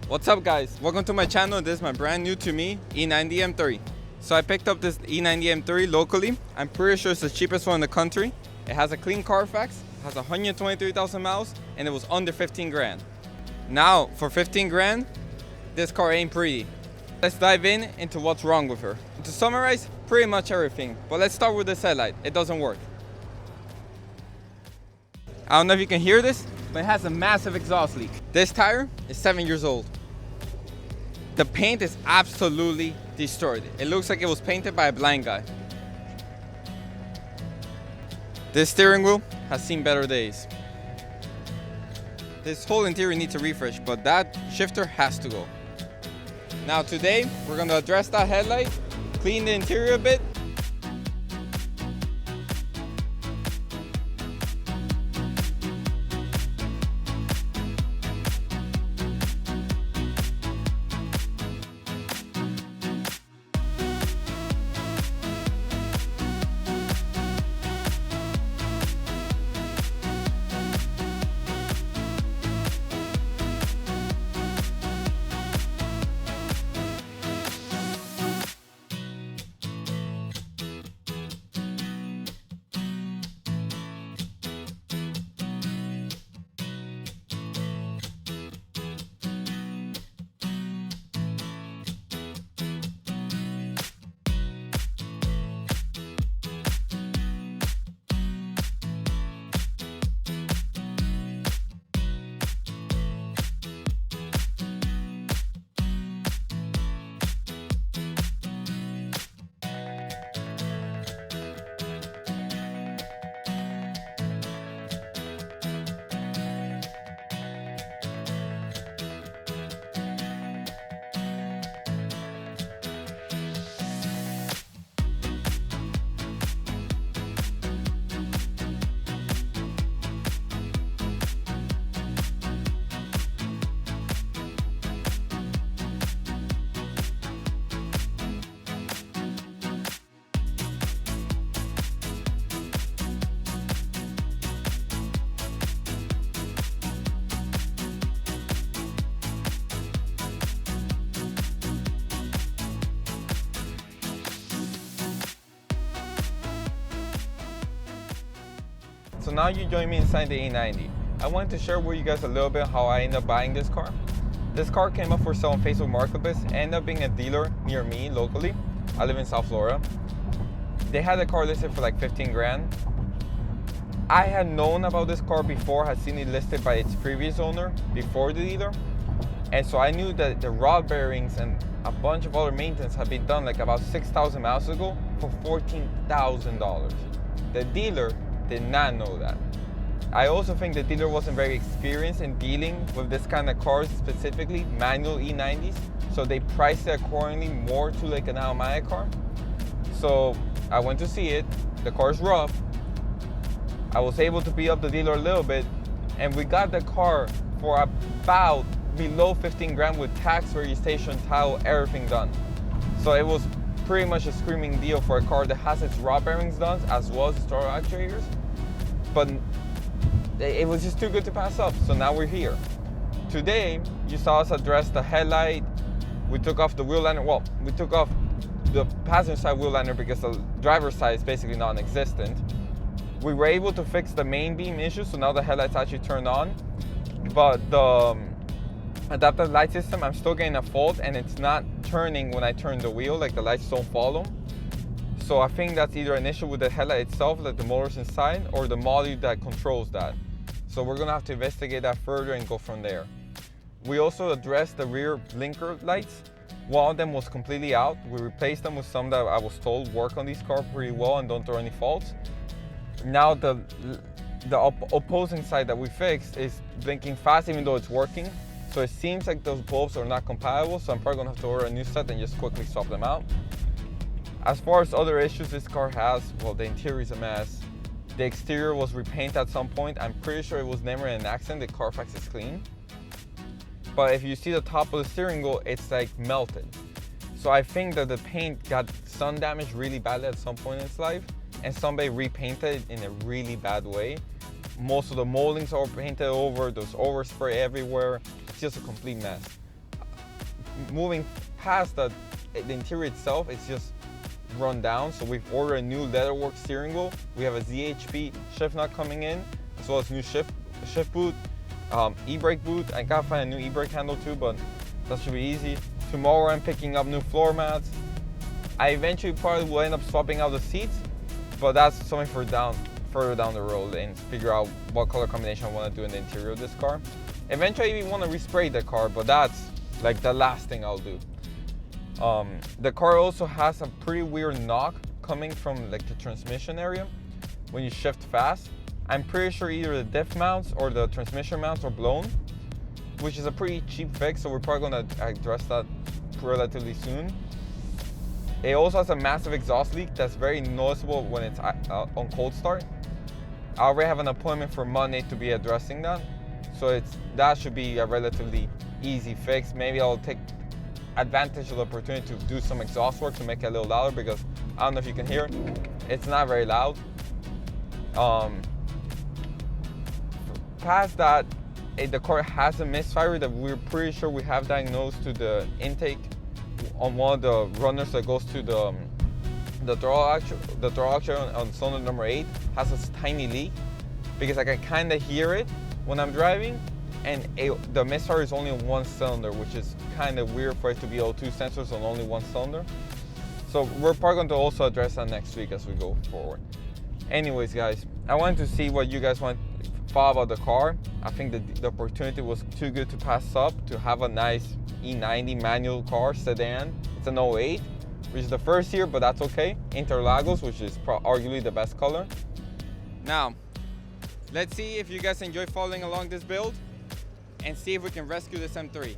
What's up guys, welcome to my channel. This is my brand new to me E90 M3. So I picked up this E90 M3 locally. I'm pretty sure it's the cheapest one in the country. It has a clean Carfax, has 123,000 miles, and it was under 15 grand. Now for 15 grand, this car ain't pretty. Let's dive into what's wrong with her. To summarize, pretty much everything, but let's start with this headlight. It doesn't work. I don't know if you can hear this, but it has a massive exhaust leak. This tire is 7 years old. The paint is absolutely destroyed. It looks like it was painted by a blind guy. This steering wheel has seen better days. This whole interior needs a refresh, but that shifter has to go. Now today, we're gonna address that headlight, clean the interior a bit, So now you join me inside the E90. I wanted to share with you guys a little bit how I ended up buying this car. This car came up for sale on Facebook Marketplace, ended up being a dealer near me locally. I live in South Florida. They had the car listed for like 15 grand. I had known about this car before, had seen it listed by its previous owner before the dealer. And so I knew that the rod bearings and a bunch of other maintenance had been done like about 6,000 miles ago for $14,000. The dealer did not know that. I also think the dealer wasn't very experienced in dealing with this kind of cars, specifically manual E90s, so they priced it accordingly more to like an automatic car. So I went to see it. The car's rough. I was able to beat up the dealer a little bit, and we got the car for about below 15 grand with tax, registration, title, everything done. So it was pretty much a screaming deal for a car that has its rod bearings done as well as its throttle actuators, but it was just too good to pass up. So now we're here. Today you saw us address the headlight. We took off the wheel liner. Well, we took off the passenger side wheel liner because the driver's side is basically non-existent. We were able to fix the main beam issue, so now the headlights actually turned on, but the adaptive light system, I'm still getting a fault and it's not turning when I turn the wheel, like the lights don't follow. So I think that's either an issue with the headlight itself, like the motors inside, or the module that controls that. So we're gonna have to investigate that further and go from there. We also addressed the rear blinker lights. One of them was completely out. We replaced them with some that I was told work on these cars pretty well and don't throw any faults. Now the opposing side that we fixed is blinking fast even though it's working. So it seems like those bulbs are not compatible, so I'm probably gonna have to order a new set and just quickly swap them out. As far as other issues this car has, well, the interior is a mess. The exterior was repainted at some point. I'm pretty sure it was never an accident. The Carfax is clean. But if you see the top of the steering wheel, it's like melted. So I think that the paint got sun damage really badly at some point in its life, and somebody repainted it in a really bad way. Most of the moldings are painted over, there's overspray everywhere. It's just a complete mess. moving past the interior itself, it's just run down. So we've ordered a new leatherwork steering wheel. We have a ZHP shift nut coming in, as well as new shift boot, e-brake boot. I gotta find a new e-brake handle too, but that should be easy. Tomorrow I'm picking up new floor mats. I eventually probably will end up swapping out the seats, but that's something for further down the road, and figure out what color combination I want to do in the interior of this car. Eventually I even want to respray the car, but that's like the last thing I'll do. The car also has a pretty weird knock coming from like the transmission area when you shift fast. I'm pretty sure either the diff mounts or the transmission mounts are blown, which is a pretty cheap fix, so we're probably going to address that relatively soon. It also has a massive exhaust leak that's very noticeable when it's on cold start. I already have an appointment for Monday to be addressing that, so that should be a relatively easy fix. Maybe I'll take advantage of the opportunity to do some exhaust work to make it a little louder, because I don't know if you can hear, it's not very loud. Past that, the car has a misfire that we're pretty sure we have diagnosed to the intake on one of the runners that goes to the throttle actuator on cylinder number 8 has a tiny leak, because I can kind of hear it when I'm driving, and the misfire is only on one cylinder, which is kind of weird for it to be O2 sensors on only one cylinder. So we're probably going to also address that next week as we go forward. Anyways, guys, I wanted to see what you guys thought about the car. I think the opportunity was too good to pass up to have a nice E90 manual car sedan. It's an 08, which is the first year, but that's okay. Interlagos, which is arguably the best color. Now, let's see if you guys enjoy following along this build and see if we can rescue this M3.